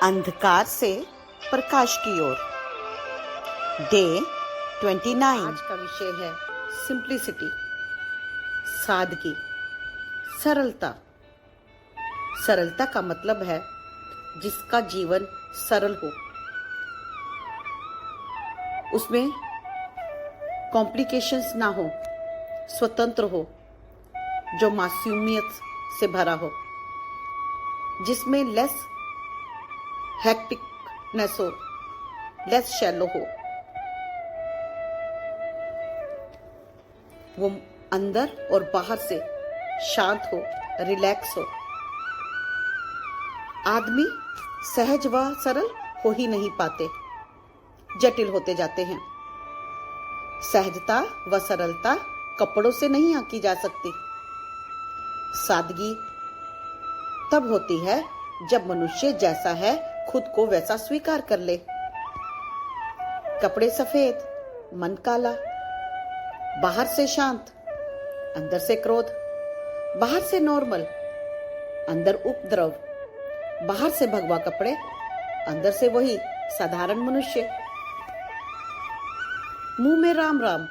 अंधकार से प्रकाश की ओर। डे 29। आज का विषय है सिंप्लिसिटी, सादगी, सरलता। सरलता का मतलब है जिसका जीवन सरल हो, उसमें कॉम्प्लिकेशंस ना हो, स्वतंत्र हो, जो मासूमियत से भरा हो, जिसमें लेस हेक्टिकनेस हो, लेस शैलो हो, वो अंदर और बाहर से शांत हो, रिलैक्स हो। आदमी सहज व सरल हो ही नहीं पाते, जटिल होते जाते हैं। सहजता व सरलता कपड़ों से नहीं आंकी जा सकती। सादगी तब होती है जब मनुष्य जैसा है खुद को वैसा स्वीकार कर ले। कपड़े सफेद, मन काला, बाहर से शांत, अंदर से क्रोध, बाहर से नॉर्मल, अंदर उपद्रव, बाहर से भगवा कपड़े, अंदर से वही साधारण मनुष्य। मुंह में राम राम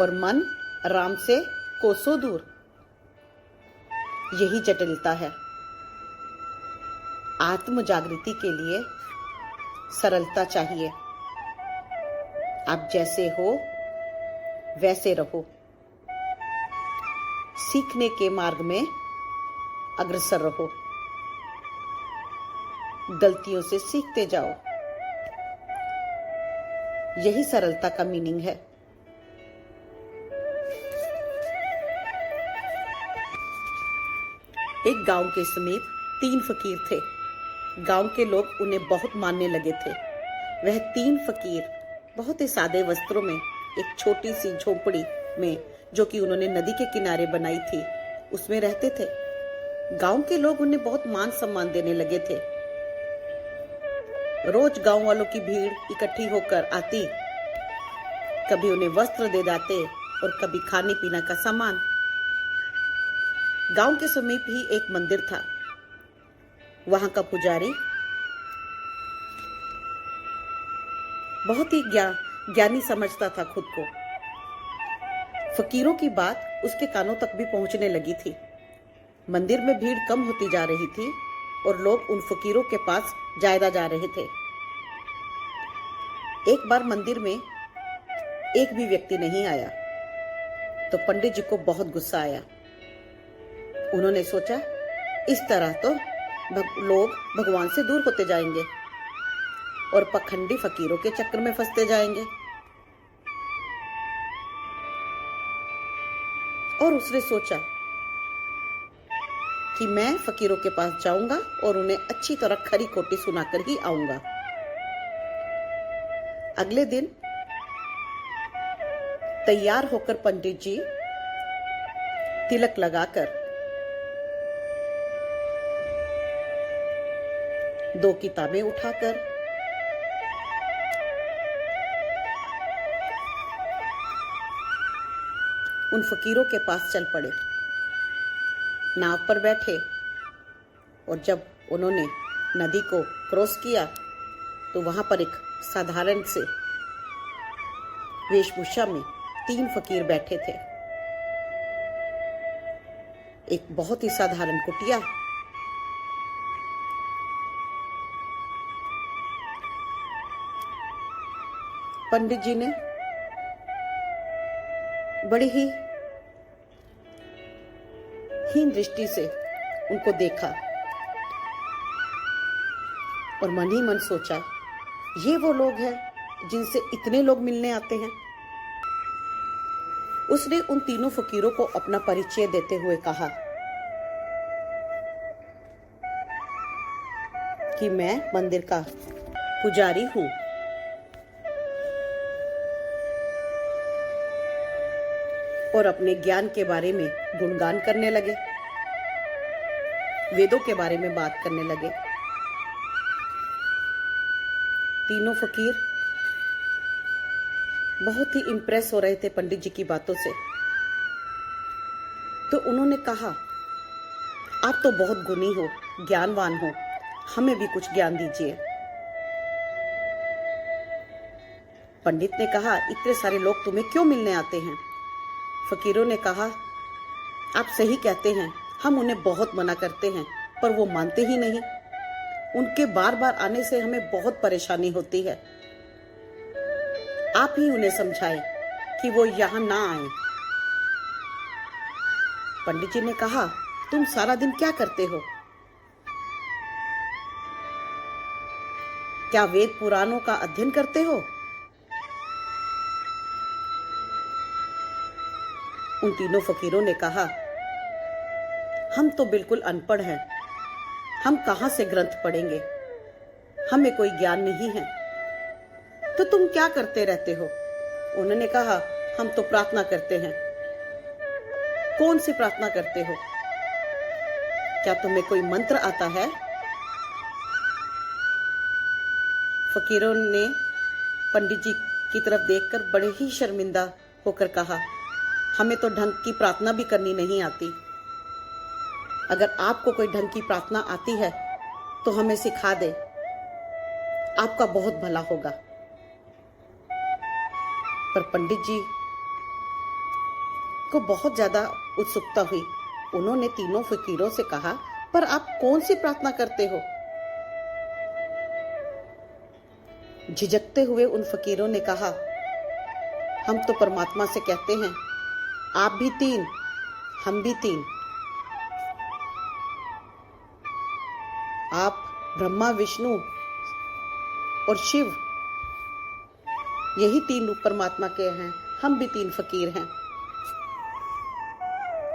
और मन राम से कोसों दूर। यही जटिलता है। आत्म जागृति के लिए सरलता चाहिए। आप जैसे हो वैसे रहो। सीखने के मार्ग में अग्रसर रहो। गलतियों से सीखते जाओ। यही सरलता का मीनिंग है। एक गांव के समीप 3 फकीर थे। गांव के लोग उन्हें बहुत मानने लगे थे। वह 3 फकीर बहुत ही सादे वस्त्रों में एक छोटी सी झोपड़ी में, जो कि उन्होंने नदी के किनारे बनाई थी, उसमें रहते थे। गांव के लोग उन्हें बहुत मान सम्मान देने लगे थे। रोज गांव वालों की भीड़ इकट्ठी होकर आती, कभी उन्हें वस्त्र दे जाते और कभी खाने पीने का सामान। गांव के समीप ही एक मंदिर था। वहां का पुजारी बहुत ही ज्ञानी समझता था खुद को। फकीरों की बात उसके कानों तक भी पहुंचने लगी थी। मंदिर में भीड़ कम होती जा रही थी और लोग उन फकीरों के पास ज्यादा जा रहे थे। एक बार मंदिर में एक भी व्यक्ति नहीं आया तो पंडित जी को बहुत गुस्सा आया। उन्होंने सोचा, इस तरह तो लोग भगवान से दूर होते जाएंगे और पखंडी फकीरों के चक्कर में फंसते जाएंगे। और उसने सोचा कि मैं फकीरों के पास जाऊंगा और उन्हें अच्छी तरह खरी खोटी सुनाकर ही आऊंगा। अगले दिन तैयार होकर पंडित जी तिलक लगाकर 2 किताबें उठाकर उन फकीरों के पास चल पड़े। नाव पर बैठे और जब उन्होंने नदी को क्रॉस किया तो वहां पर एक साधारण से वेशभूषा में 3 फकीर बैठे थे। एक बहुत ही साधारण कुटिया, पंडित जी ने बड़ी ही हीन दृष्टि से उनको देखा और मन ही मन सोचा, ये वो लोग हैं जिनसे इतने लोग मिलने आते हैं। उसने उन तीनों फकीरों को अपना परिचय देते हुए कहा कि मैं मंदिर का पुजारी हूं। और अपने ज्ञान के बारे में गुणगान करने लगे, वेदों के बारे में बात करने लगे। तीनों फकीर बहुत ही इंप्रेस हो रहे थे पंडित जी की बातों से। तो उन्होंने कहा, आप तो बहुत गुणी हो, ज्ञानवान हो, हमें भी कुछ ज्ञान दीजिए। पंडित ने कहा, इतने सारे लोग तुम्हें क्यों मिलने आते हैं? फकीरों ने कहा, आप सही कहते हैं, हम उन्हें बहुत मना करते हैं पर वो मानते ही नहीं। उनके बार बार आने से हमें बहुत परेशानी होती है। आप ही उन्हें समझाएं कि वो यहां ना आए। पंडित जी ने कहा, तुम सारा दिन क्या करते हो? क्या वेद पुराणों का अध्ययन करते हो? उन तीनों फकीरों ने कहा, हम तो बिल्कुल अनपढ़ हैं, हम कहां से ग्रंथ पढ़ेंगे, हमें कोई ज्ञान नहीं है। तो तुम क्या करते रहते हो? उन्होंने कहा, हम तो प्रार्थना करते हैं। कौन सी प्रार्थना करते हो? क्या तुम्हें कोई मंत्र आता है? फकीरों ने पंडित जी की तरफ देखकर बड़े ही शर्मिंदा होकर कहा, हमें तो ढंग की प्रार्थना भी करनी नहीं आती। अगर आपको कोई ढंग की प्रार्थना आती है तो हमें सिखा दे, आपका बहुत भला होगा। पर पंडित जी को बहुत ज्यादा उत्सुकता हुई। उन्होंने तीनों फकीरों से कहा, पर आप कौन सी प्रार्थना करते हो? झिझकते हुए उन फकीरों ने कहा, हम तो परमात्मा से कहते हैं, आप भी तीन, हम भी तीन। आप ब्रह्मा, विष्णु और शिव, यही तीन रूप परमात्मा के हैं, हम भी तीन फकीर हैं।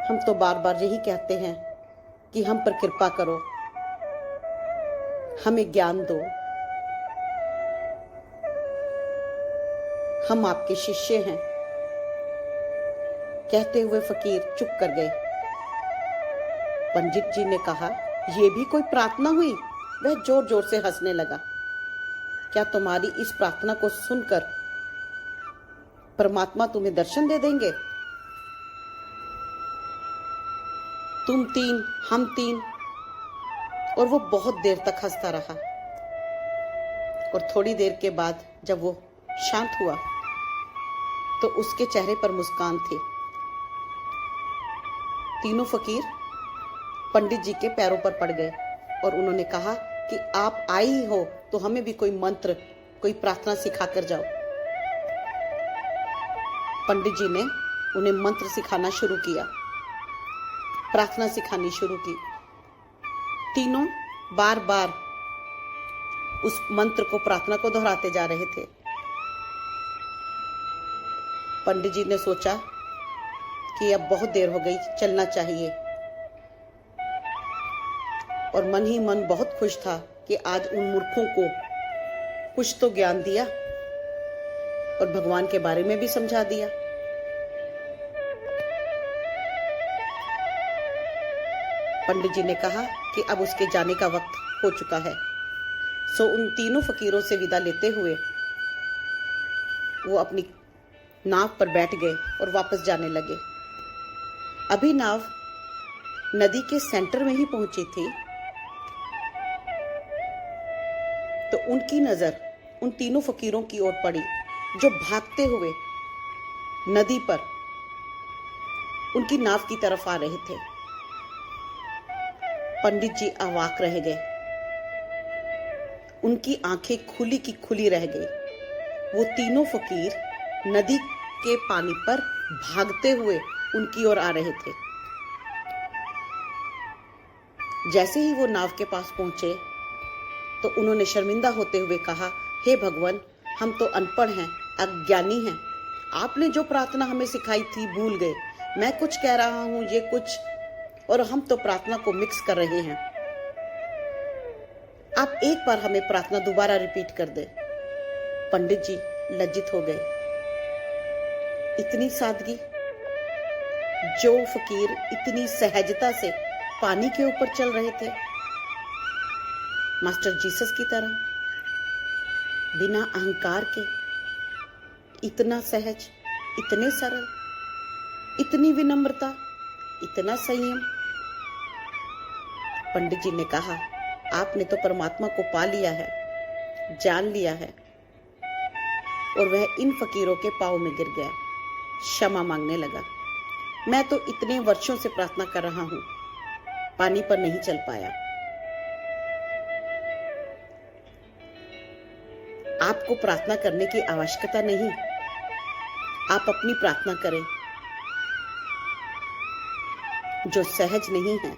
हम तो बार बार यही कहते हैं कि हम पर कृपा करो, हमें ज्ञान दो, हम आपके शिष्य हैं। कहते हुए फकीर चुप कर गए। पंडित जी ने कहा, यह भी कोई प्रार्थना हुई? वह जोर जोर से हंसने लगा। क्या तुम्हारी इस प्रार्थना को सुनकर परमात्मा तुम्हें दर्शन दे देंगे? तुम तीन, हम तीन। और वो बहुत देर तक हंसता रहा। और थोड़ी देर के बाद जब वो शांत हुआ तो उसके चेहरे पर मुस्कान थी। तीनों फकीर पंडित जी के पैरों पर पड़ गए और उन्होंने कहा कि आप आई हो तो हमें भी कोई मंत्र, कोई प्रार्थना सिखा कर जाओ। पंडित जी ने उन्हें मंत्र सिखाना शुरू किया, प्रार्थना सिखानी शुरू की। तीनों बार बार उस मंत्र को, प्रार्थना को दोहराते जा रहे थे। पंडित जी ने सोचा कि अब बहुत देर हो गई, चलना चाहिए। और मन ही मन बहुत खुश था कि आज उन मूर्खों को कुछ तो ज्ञान दिया और भगवान के बारे में भी समझा दिया। पंडित जी ने कहा कि अब उसके जाने का वक्त हो चुका है। सो उन तीनों फकीरों से विदा लेते हुए वो अपनी नाव पर बैठ गए और वापस जाने लगे। अभी नाव नदी के सेंटर में ही पहुंची थी तो उनकी नजर उन तीनों फकीरों की ओर पड़ी जो भागते हुए नदी पर उनकी नाव की तरफ आ रहे थे। पंडित जी अवाक रह गए, उनकी आंखें खुली की खुली रह गई। वो तीनों फकीर नदी के पानी पर भागते हुए उनकी ओर आ रहे थे। जैसे ही वो नाव के पास पहुंचे तो उन्होंने शर्मिंदा होते हुए कहा, हे भगवान, हम तो अनपढ़ हैं, अज्ञानी हैं। आपने जो प्रार्थना हमें सिखाई थी भूल गए। मैं कुछ कह रहा हूं, ये कुछ, और हम तो प्रार्थना को मिक्स कर रहे हैं। आप एक बार हमें प्रार्थना दोबारा रिपीट कर दे। पंडित जी लज्जित हो गए। इतनी सादगी, जो फकीर इतनी सहजता से पानी के ऊपर चल रहे थे, मास्टर जीसस की तरह, बिना अहंकार के, इतना सहज, इतने सरल, इतनी विनम्रता, इतना संयम। पंडित जी ने कहा, आपने तो परमात्मा को पा लिया है, जान लिया है, और वह इन फकीरों के पांव में गिर गया, क्षमा मांगने लगा। मैं तो इतने वर्षों से प्रार्थना कर रहा हूं, पानी पर नहीं चल पाया। आपको प्रार्थना करने की आवश्यकता नहीं, आप अपनी प्रार्थना करें। जो सहज नहीं है,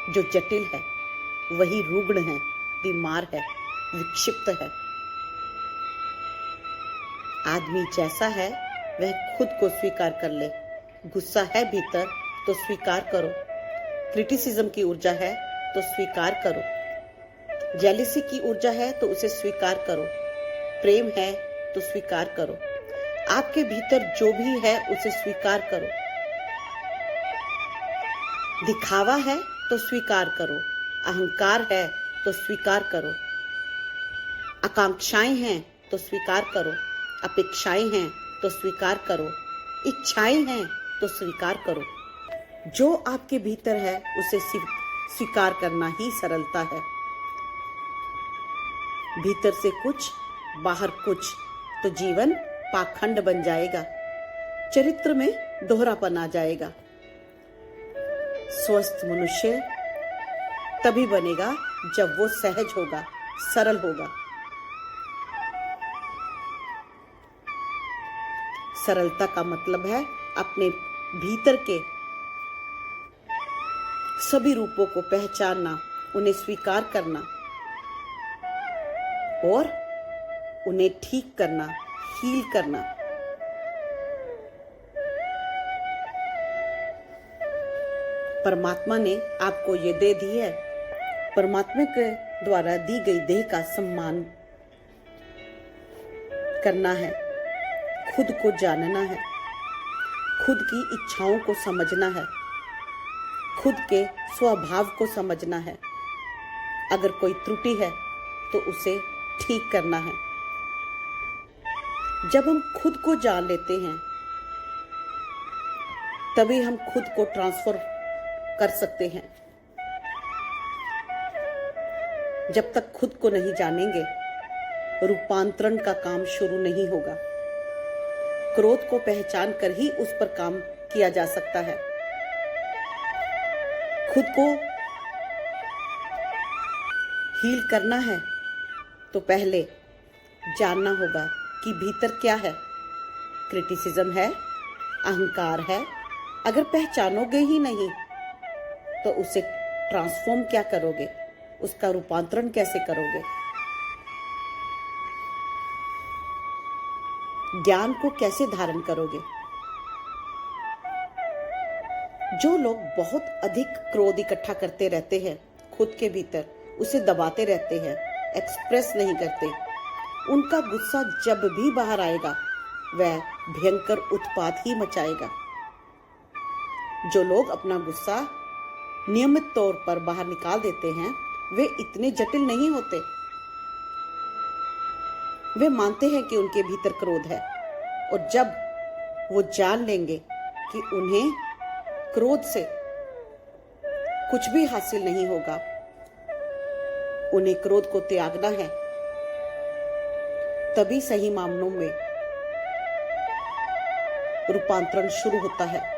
जो जटिल है, वही रुग्ण है, बीमार है, विक्षिप्त है। आदमी जैसा है वह खुद को स्वीकार कर ले। गुस्सा है भीतर तो स्वीकार करो, क्रिटिसिज्म की ऊर्जा है तो स्वीकार करो, जेलिसी की ऊर्जा है तो उसे स्वीकार करो, प्रेम है तो स्वीकार करो। आपके भीतर जो भी है उसे स्वीकार करो। दिखावा है तो स्वीकार करो, अहंकार है तो स्वीकार करो, आकांक्षाएं हैं तो स्वीकार करो, अपेक्षाएं हैं तो स्वीकार करो, इच्छाएं हैं तो स्वीकार करो। जो आपके भीतर है उसे स्वीकार करना ही सरलता है। भीतर से कुछ, बाहर कुछ, तो जीवन पाखंड बन जाएगा, चरित्र में दोहरापन आ जाएगा। स्वस्थ मनुष्य तभी बनेगा जब वो सहज होगा, सरल होगा। सरलता का मतलब है अपने भीतर के सभी रूपों को पहचानना, उन्हें स्वीकार करना और उन्हें ठीक करना, हील करना। परमात्मा ने आपको ये दे दी है। परमात्मा के द्वारा दी गई देह का सम्मान करना है, खुद को जानना है, खुद की इच्छाओं को समझना है, खुद के स्वभाव को समझना है। अगर कोई त्रुटि है तो उसे ठीक करना है। जब हम खुद को जान लेते हैं तभी हम खुद को ट्रांसफर कर सकते हैं। जब तक खुद को नहीं जानेंगे, रूपांतरण का काम शुरू नहीं होगा। क्रोध को पहचान कर ही उस पर काम किया जा सकता है। खुद को हील करना है तो पहले जानना होगा कि भीतर क्या है। क्रिटिसिज्म है, अहंकार है। अगर पहचानोगे ही नहीं तो उसे ट्रांसफॉर्म क्या करोगे, उसका रूपांतरण कैसे करोगे? ज्ञान को कैसे धारण करोगे? जो लोग बहुत अधिक क्रोध इकट्ठा करते रहते हैं खुद के भीतर, उसे दबाते रहते हैं, एक्सप्रेस नहीं करते, उनका गुस्सा जब भी बाहर आएगा वह भयंकर उत्पात ही मचाएगा। जो लोग अपना गुस्सा नियमित तौर पर बाहर निकाल देते हैं वे इतने जटिल नहीं होते। वे मानते हैं कि उनके भीतर क्रोध है, और जब वो जान लेंगे कि उन्हें क्रोध से कुछ भी हासिल नहीं होगा, उन्हें क्रोध को त्यागना है, तभी सही मामलों में रूपांतरण शुरू होता है।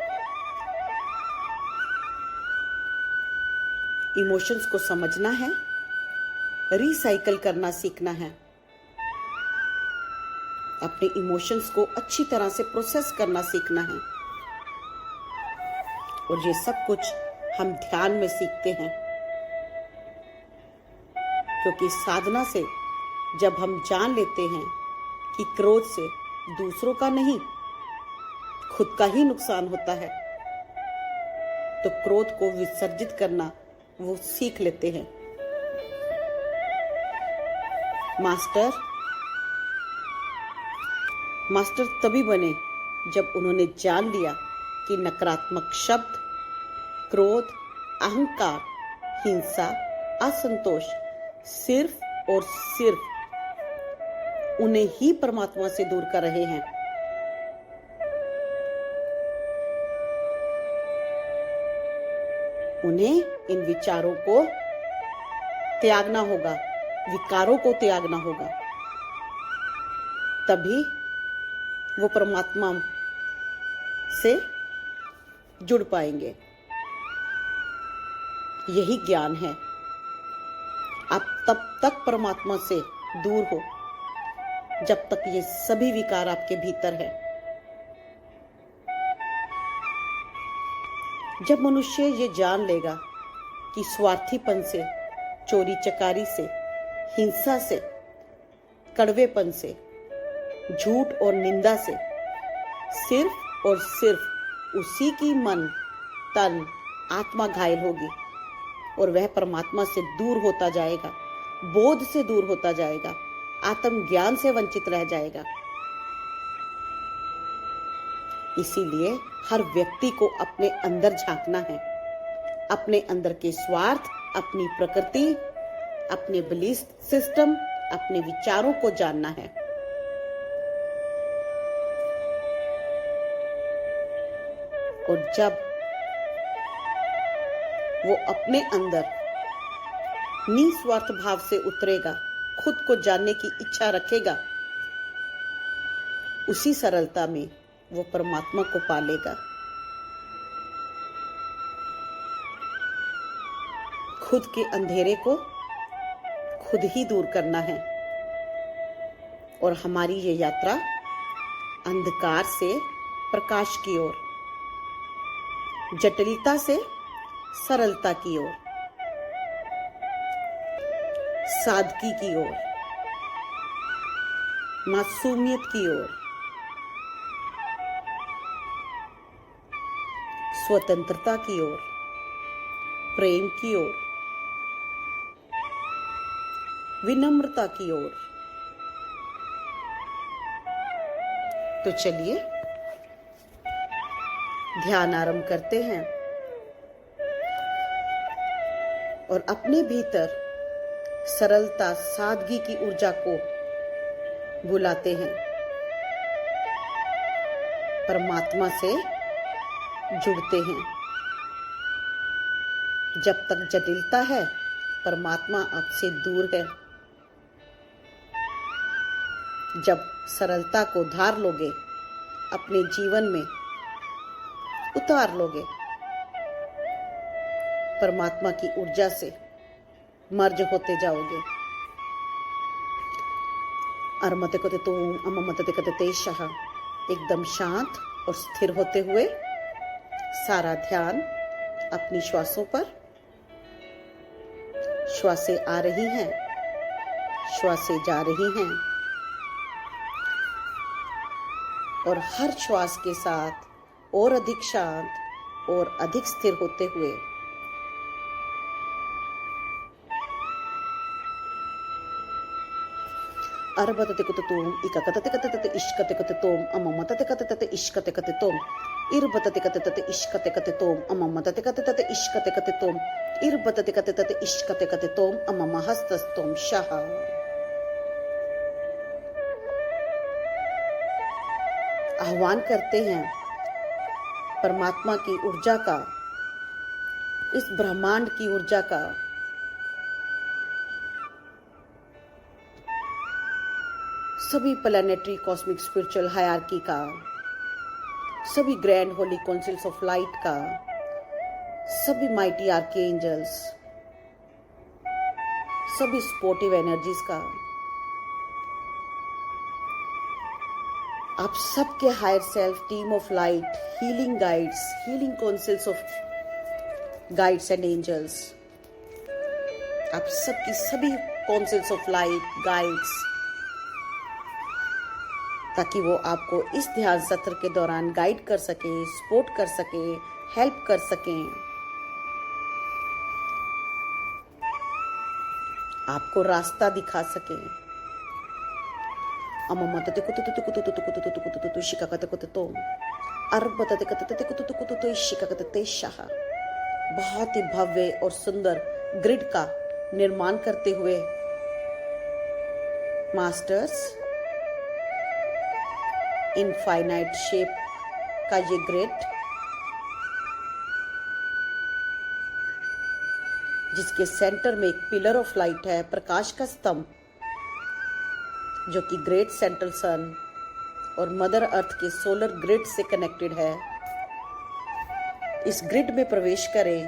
इमोशंस को समझना है, रिसाइकल करना सीखना है, अपने इमोशंस को अच्छी तरह से प्रोसेस करना सीखना है। और ये सब कुछ हम ध्यान में सीखते हैं, क्योंकि साधना से जब हम जान लेते हैं कि क्रोध से दूसरों का नहीं खुद का ही नुकसान होता है, तो क्रोध को विसर्जित करना वो सीख लेते हैं। मास्टर तभी बने जब उन्होंने जान लिया कि नकारात्मक शब्द, क्रोध, अहंकार, हिंसा, असंतोष सिर्फ और सिर्फ उन्हें ही परमात्मा से दूर कर रहे हैं। उन्हें इन विचारों को त्यागना होगा, विकारों को त्यागना होगा, तभी वो परमात्मा से जुड़ पाएंगे। यही ज्ञान है। आप तब तक परमात्मा से दूर हो जब तक ये सभी विकार आपके भीतर है। जब मनुष्य ये जान लेगा कि स्वार्थीपन से, चोरी चकारी से, हिंसा से, कड़वेपन से, झूठ और निंदा से सिर्फ और सिर्फ उसी की मन, तन, आत्मा घायल होगी और वह परमात्मा से दूर होता जाएगा, बोध से दूर होता जाएगा, आत्मज्ञान से वंचित रह जाएगा। इसीलिए हर व्यक्ति को अपने अंदर झांकना है, अपने अंदर के स्वार्थ, अपनी प्रकृति, अपने बिलीफ सिस्टम, अपने विचारों को जानना है। और जब वो अपने अंदर निस्वार्थ भाव से उतरेगा, खुद को जानने की इच्छा रखेगा, उसी सरलता में वो परमात्मा को पालेगा। खुद के अंधेरे को खुद ही दूर करना है और हमारी ये यात्रा अंधकार से प्रकाश की ओर, जटिलता से सरलता की ओर, सादगी की ओर, मासूमियत की ओर, स्वतंत्रता की ओर, प्रेम की ओर, विनम्रता की ओर। तो चलिए ध्यान आरंभ करते हैं और अपने भीतर सरलता, सादगी की ऊर्जा को बुलाते हैं। परमात्मा से जुड़ते हैं। जब तक जटिलता है, परमात्मा आपसे दूर है। जब सरलता को धार लोगे, अपने जीवन में उतार लोगे, परमात्मा की ऊर्जा से मर्ज होते जाओगे। अरमते कते तुम अममते कते तेषः, एकदम शांत और स्थिर होते हुए सारा ध्यान अपनी श्वासों पर। श्वासें आ रही हैं, श्वासें जा रही हैं और हर श्वास के साथ और अधिक शांत और अधिक स्थिर होते हुए अरबतते कते तुम इककतते कते तते इश्कते कते तुम अममतते कते तते इश्कते कते तुम इरबतते कते तते इश्कते कते तुम अममतते कते तते इश्कते कते तुम इरबतते कते तते इश्कते कते तुम अममहस्तस्तुम शः। आह्वान करते हैं परमात्मा की ऊर्जा का, इस ब्रह्मांड की ऊर्जा का, सभी प्लैनेटरी कॉस्मिक स्पिरिचुअल हायरार्की का, सभी grand holy councils of light का, सभी माइटी आर्कएंजल्स, सभी सपोर्टिव एनर्जीज का, आप सबके higher self, team of light, healing guides, healing councils of guides and angels, आप सबकी सभी काउंसिल्स ऑफ लाइट, गाइड्स, ताकि वो आपको इस ध्यान सत्र के दौरान गाइड कर सके, सपोर्ट कर सके, हेल्प कर सकें, आपको रास्ता दिखा सके। अममतते कुतुतु कुतुतु कुतुतु कुतुतु शिकाकते कुतुतु अरबतते कतते कुतुतु कुतुतु शिकाकते तेषः। बहुत ही भव्य और सुंदर ग्रिड का निर्माण करते हुए मास्टर्स, इनफाइनाइट शेप का ये ग्रिड जिसके सेंटर में एक पिलर ऑफ लाइट है, प्रकाश का स्तंभ, जो कि ग्रेट सेंट्रल सन और मदर अर्थ के सोलर ग्रिड से कनेक्टेड है। इस ग्रिड में प्रवेश करें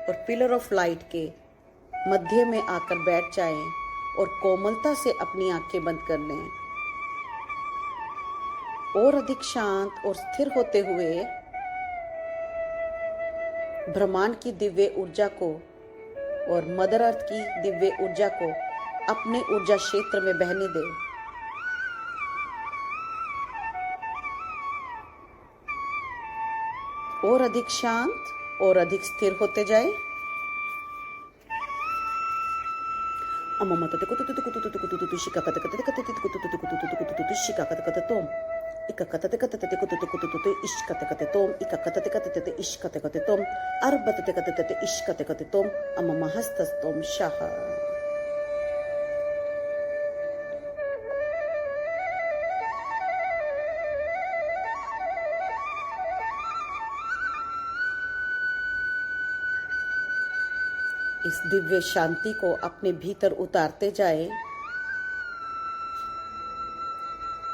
और पिलर ऑफ लाइट के मध्य में आकर बैठ जाएं और कोमलता से अपनी आंखें बंद कर लें। और अधिक शांत और स्थिर होते हुए ब्रह्मांड की दिव्य ऊर्जा को और मदर अर्थ की दिव्य ऊर्जा को अपने ऊर्जा क्षेत्र में बहने दें। और अधिक शांत और अधिक स्थिर होते जाए। इस दिव्य शांति को अपने भीतर उतारते जाए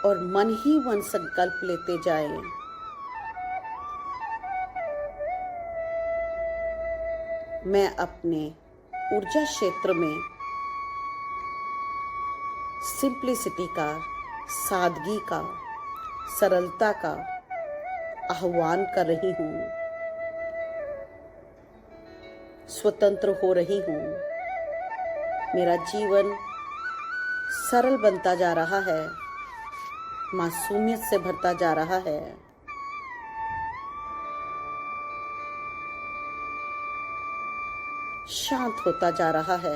और मन ही मन संकल्प लेते जाए। मैं अपने ऊर्जा क्षेत्र में सिंप्लिसिटी का, सादगी का, सरलता का आह्वान कर रही हूँ। स्वतंत्र हो रही हूँ। मेरा जीवन सरल बनता जा रहा है, मासूमियत से भरता जा रहा है। शांत होता जा रहा है,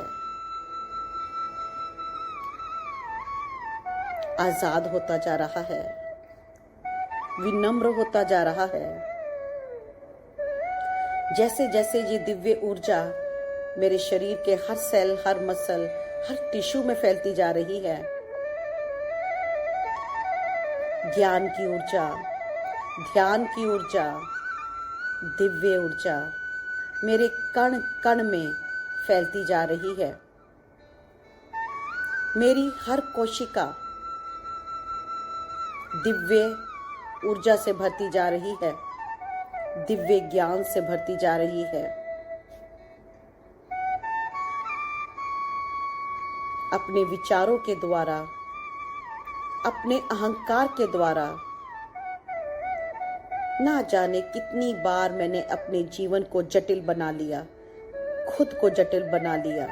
आजाद होता जा रहा है, विनम्र होता जा रहा है। जैसे जैसे ये दिव्य ऊर्जा मेरे शरीर के हर सेल, हर मसल, हर टिश्यू में फैलती जा रही है, ज्ञान की ऊर्जा, ध्यान की ऊर्जा, दिव्य ऊर्जा मेरे कण कण में फैलती जा रही है। मेरी हर कोशिका दिव्य ऊर्जा से भरती जा रही है, दिव्य ज्ञान से भरती जा रही है। अपने विचारों के द्वारा, अपने अहंकार के द्वारा ना जाने कितनी बार मैंने अपने जीवन को जटिल बना लिया, खुद को जटिल बना लिया।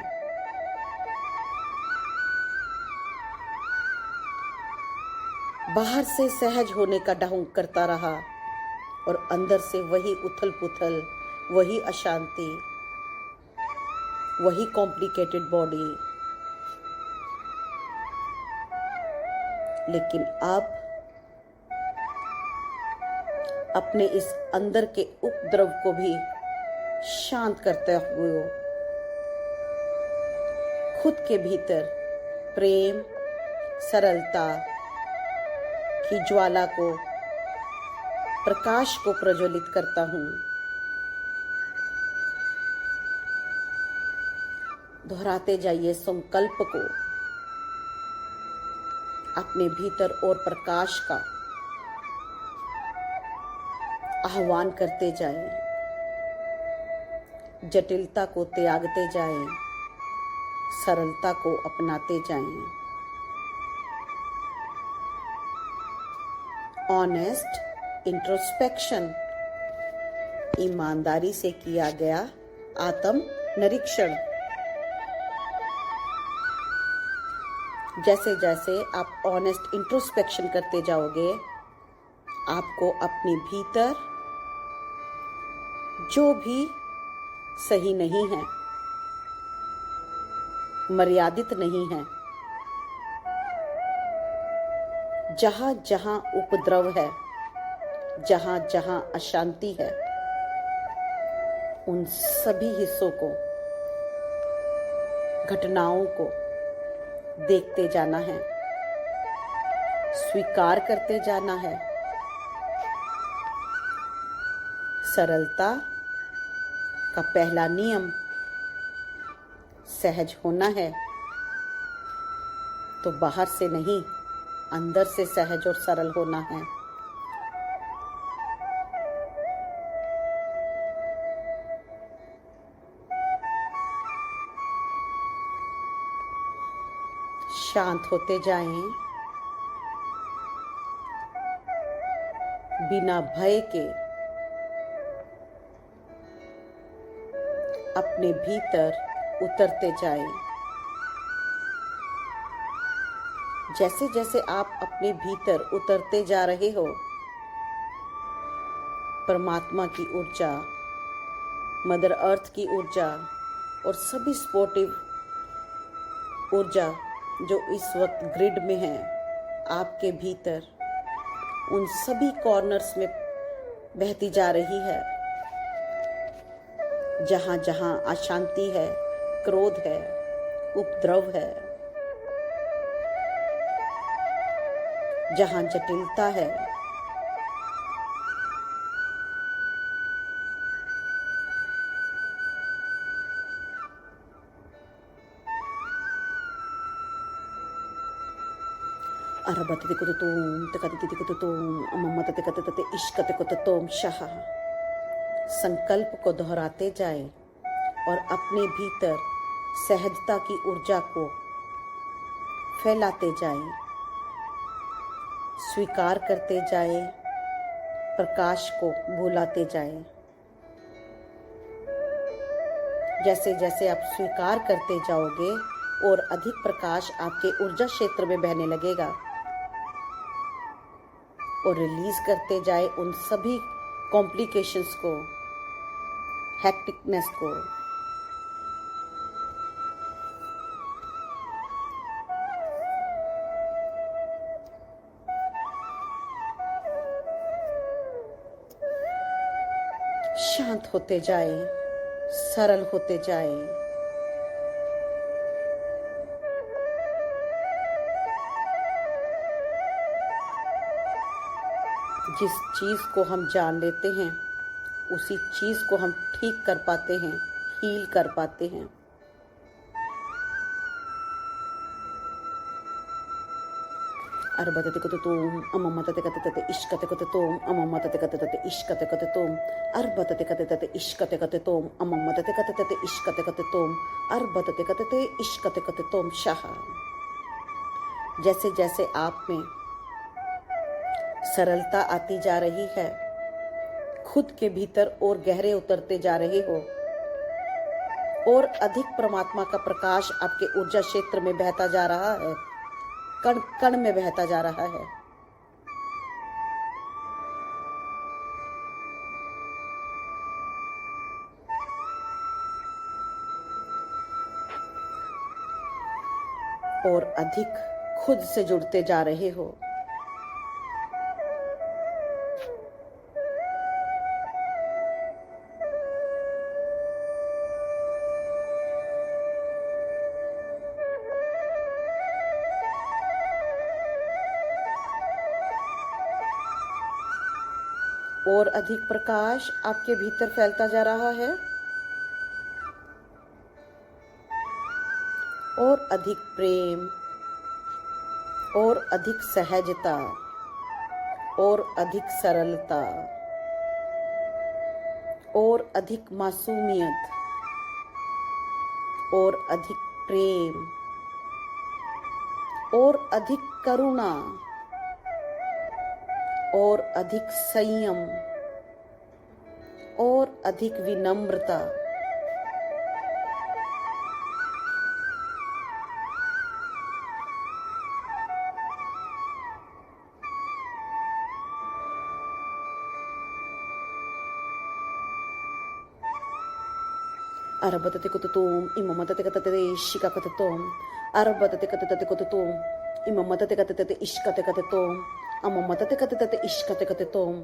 बाहर से सहज होने का ढोंग करता रहा और अंदर से वही उथल पुथल, वही अशांति, वही कॉम्प्लिकेटेड बॉडी। लेकिन अब अपने इस अंदर के उपद्रव को भी शांत करते हुए खुद के भीतर प्रेम, सरलता की ज्वाला को, प्रकाश को प्रज्वलित करता हूं। दोहराते जाइए संकल्प को, अपने भीतर और प्रकाश का आह्वान करते जाएं, जटिलता को त्यागते जाएं, सरलता को अपनाते जाएं। ऑनेस्ट इंट्रोस्पेक्शन, ईमानदारी से किया गया आत्म निरीक्षण। जैसे जैसे आप ऑनेस्ट इंट्रोस्पेक्शन करते जाओगे, आपको अपने भीतर जो भी सही नहीं है, मर्यादित नहीं है, जहां जहां उपद्रव है, जहां जहां अशांति है, उन सभी हिस्सों को, घटनाओं को देखते जाना है, स्वीकार करते जाना है। सरलता का पहला नियम सहज होना है तो बाहर से नहीं, अंदर से सहज और सरल होना है। शांत होते जाएं, बिना भय के अपने भीतर उतरते जाएं। जैसे जैसे आप अपने भीतर उतरते जा रहे हो, परमात्मा की ऊर्जा, मदर अर्थ की ऊर्जा और सभी सपोर्टिव ऊर्जा जो इस वक्त ग्रिड में है आपके भीतर, उन सभी कॉर्नर्स में बहती जा रही है। जहां जहां अशांति है, क्रोध है, उपद्रव है, जहां जटिलता है, अरबते कुतुतुम तकतिति कुतुतुम अममतते कतते इश्कते कुतुतुम शाह। संकल्प को दोहराते जाए और अपने भीतर सहजता की ऊर्जा को फैलाते जाए, स्वीकार करते जाए, प्रकाश को बुलाते जाए। जैसे जैसे आप स्वीकार करते जाओगे और अधिक प्रकाश आपके ऊर्जा क्षेत्र में बहने लगेगा और रिलीज करते जाए उन सभी कॉम्प्लिकेशंस को, हैक्टिकनेस को। शांत होते जाए, सरल होते जाए। जिस चीज को हम जान लेते हैं उसी चीज को हम ठीक कर पाते हैं, हील कर पाते हैं। अरबते कुतुतुम अममतते कतते इश्कते कुतुतुम अममतते कतते इश्कते कुतुतुम अरबते कतते इश्कते कुतुतुम अममतते कतते इश्कते कुतुतुम अरबते कतते इश्कते कुतुतुम शाह। जैसे जैसे आप में सरलता आती जा रही है, खुद के भीतर और गहरे उतरते जा रहे हो और अधिक परमात्मा का प्रकाश आपके ऊर्जा क्षेत्र में बहता जा रहा है, कण कण में बहता जा रहा है। और अधिक खुद से जुड़ते जा रहे हो। और अधिक प्रकाश आपके भीतर फैलता जा रहा है और अधिक प्रेम और अधिक सहजता और अधिक सरलता और अधिक मासूमियत और अधिक प्रेम और अधिक करुणा और अधिक संयम और अधिक विनम्रता। अरबते कुतुतुम इममतते कतते इश्का कुतुतुम अरबते कतते कुतुतुम इममतते कतते इश्कते कुतुतुम अममतते कतते इश्कते कुतुतुम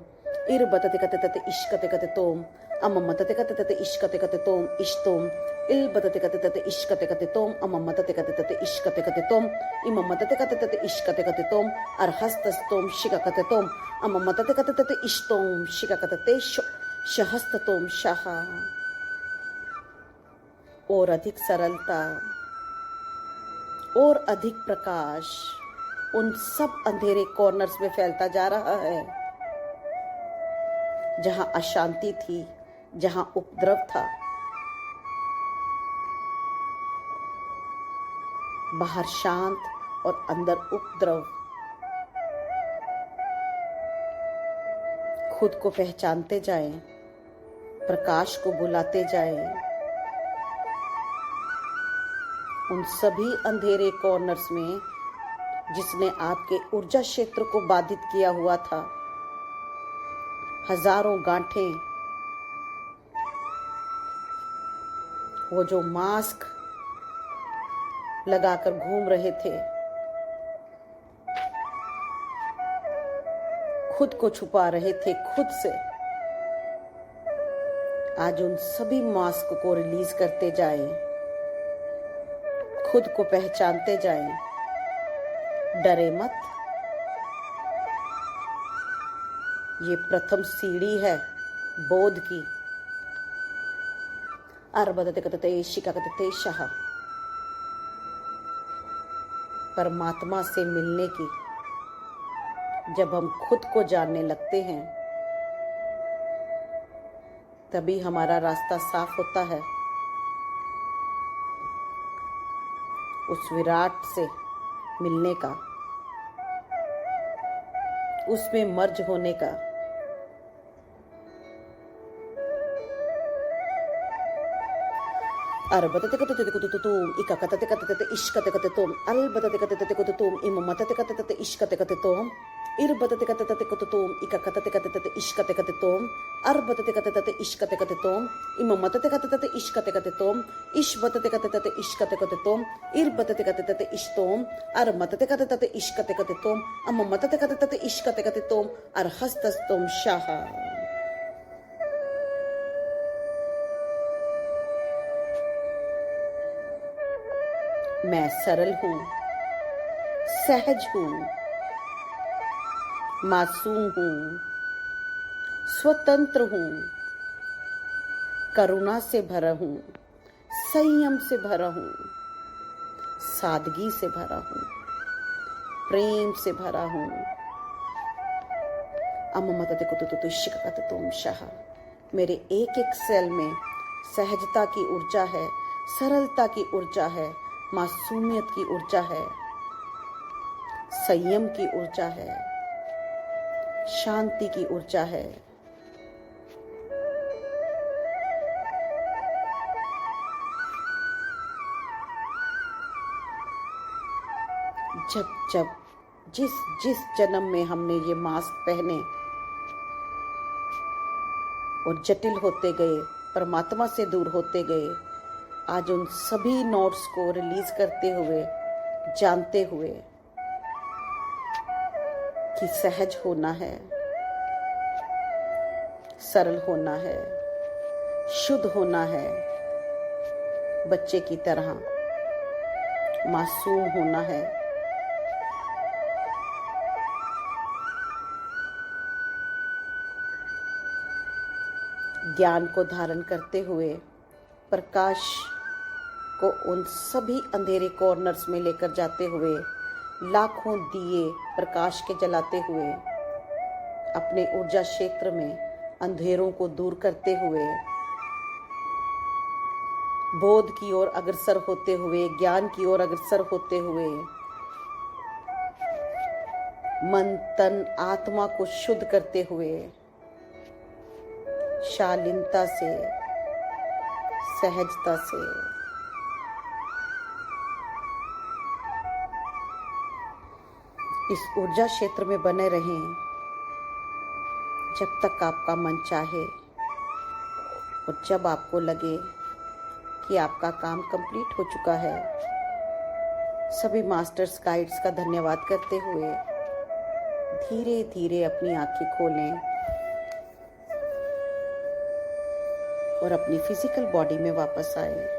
इरबतते कतते इश्कते कुतुतुम अममतते कतते इश्कते कुतुतुम इश्तुम इलबतते कतते इश्कते कुतुतुम अममतते कतते इश्कते कुतुतुम इममतते कतते इश्कते कुतुतुम अरहस्तस्तुम शिका कुतुतुम अममतते कतते इश्तुम शिका कतते शहस्तुम शाह। और अधिक सरलता और अधिक प्रकाश उन सब अंधेरे कॉर्नर्स में फैलता जा रहा है जहां अशांति थी, जहां उपद्रव था। बाहर शांत और अंदर उपद्रव। खुद को पहचानते जाएं, प्रकाश को बुलाते जाएं। उन सभी अंधेरे कॉर्नर्स में जिसने आपके ऊर्जा क्षेत्र को बाधित किया हुआ था, हजारों गांठें, वो जो मास्क लगाकर घूम रहे थे, खुद को छुपा रहे थे खुद से, आज उन सभी मास्क को रिलीज करते जाएं, खुद को पहचानते जाएं। डरे मत, ये प्रथम सीढ़ी है बोध की। अर्बदते कतते शिकाकतते शाह, परमात्मा से मिलने की। जब हम खुद को जानने लगते हैं तभी हमारा रास्ता साफ होता है उस विराट से मिलने का, उसमें मर्ज होने का। अर्बतते कतते कुतुतुम इकाकतते कतते इश्कते कततुम अलबतते कतते कुतुतुम इममतते कतते इश्कते कततुम इरबतते कतते कुतुतुम इकाकतते कतते इश्कते कततुम अर्बतते कतते इश्कते कततुम इममतते कतते इश्कते कततुम इशबतते कतते इश्कते कततुम इरबतते कतते इश्तुम अर्मतते कतते इश्कते कततुम अममतते कतते इश्कते कततुम अरहस्तस्तुम शाह। मैं सरल हूं, सहज हूं, मासूम हूं, स्वतंत्र हूं, करुणा से भरा हूं, संयम से भरा हूं, सादगी से भरा हूं, प्रेम से भरा हूं। अममतते कुतुतुतु शिककतुम शाह। मेरे एक एक सेल में सहजता की ऊर्जा है, सरलता की ऊर्जा है, मासूमियत की ऊर्जा है, संयम की ऊर्जा है, शांति की ऊर्जा है। जब जब जिस जिस जन्म में हमने ये मास्क पहने और जटिल होते गए, परमात्मा से दूर होते गए, आज उन सभी नोट्स को रिलीज करते हुए, जानते हुए कि सहज होना है, सरल होना है, शुद्ध होना है, बच्चे की तरह मासूम होना है। ज्ञान को धारण करते हुए प्रकाश को उन सभी अंधेरे कॉर्नर्स में लेकर जाते हुए, लाखों दिए प्रकाश के जलाते हुए, अपने ऊर्जा क्षेत्र में अंधेरों को दूर करते हुए, बोध की ओर अग्रसर होते हुए, ज्ञान की ओर अग्रसर होते हुए, मन तन आत्मा को शुद्ध करते हुए, शालीनता से, सहजता से, इस ऊर्जा क्षेत्र में बने रहें जब तक आपका मन चाहे, और जब आपको लगे कि आपका काम कंप्लीट हो चुका है, सभी मास्टर्स गाइड्स का धन्यवाद करते हुए धीरे धीरे अपनी आंखें खोलें और अपनी फिजिकल बॉडी में वापस आएं।